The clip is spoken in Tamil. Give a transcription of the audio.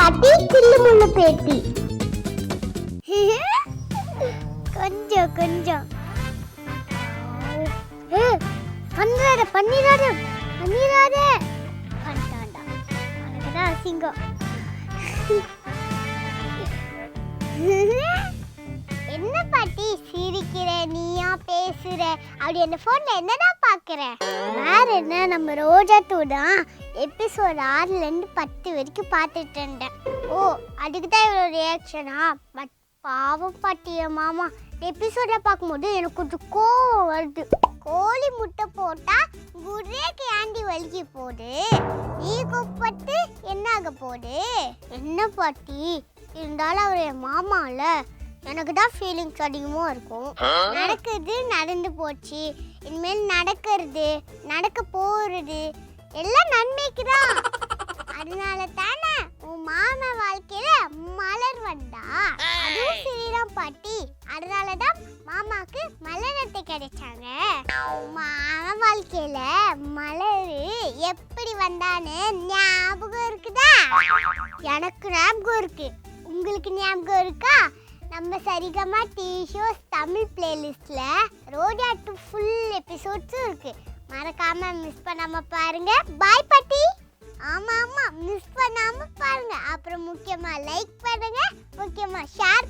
பாட்டி சில்லு முள்ளு பேட்டி. கொஞ்சம் கொஞ்சம் பண்ணிடாத பண்ணிடாத பண்ணிடாத பண்ணிட்டான்டா. அதுக்குதான் அசிங்கம். என்ன பாட்டி சிரிக்கிற, நீயா பேசுற? அப்படி அந்த போன்ல என்னதான் பாக்குற? வேற என்ன, நம்ம ரோஜா டூ தான் எபிசோட் 6ல இருந்து 10 வரைக்கும் பார்த்துட்டு இருந்தேன். ஓ, அதுக்கு தான் இவ்வளோ ரியாக்ஷனா? பட் பாவம் பாட்டிய மாமா, எபிசோட பார்க்கும்போது எனக்கு கொஞ்சம் கோவம் வருது. கோழி முட்டை போட்டா குரேக்கு ஆண்டி வலிக்கு போகுது, நீ கூப்பிட்டு என்ன ஆக போகுது? என்ன பாட்டி இருந்தாலும் அவர் என் மாமால, எனக்கு தான் ஃபீலிங்ஸ் அதிகமாக இருக்கும். நடக்குது நடந்து போச்சு, இனிமேல் நடக்கிறது நடக்க போகிறது எல்லாம் நன்மைக்கு தான். அதனால தானே உன் மாமா வாழ்க்கையில மலர் வந்தா. அதுவும் சரிதான் பாட்டி, அதனால தான் மாமாக்கு மலரத்தை கிடைச்சாங்க. மாமா வாழ்க்கையில மலர் எப்படி வந்தான்னு ஞாபகம் இருக்குதா? எனக்கு ஞாபகம் இருக்கு, உங்களுக்கு ஞாபகம் இருக்கா? நம்ம சரிகமா டிஷோஸ் தமிழ் பிளேலிஸ்ட்ல ரோஜா டூ ஃபுல் எபிசோட்ஸும் இருக்கு. மறக்காம மிஸ் பண்ணாம பாருங்க. பாய் பாட்டி. ஆமா ஆமா, மிஸ் பண்ணாம பாருங்க. அப்புறம் முக்கியமா லைக் பண்ணுங்க, முக்கியமா ஷேர்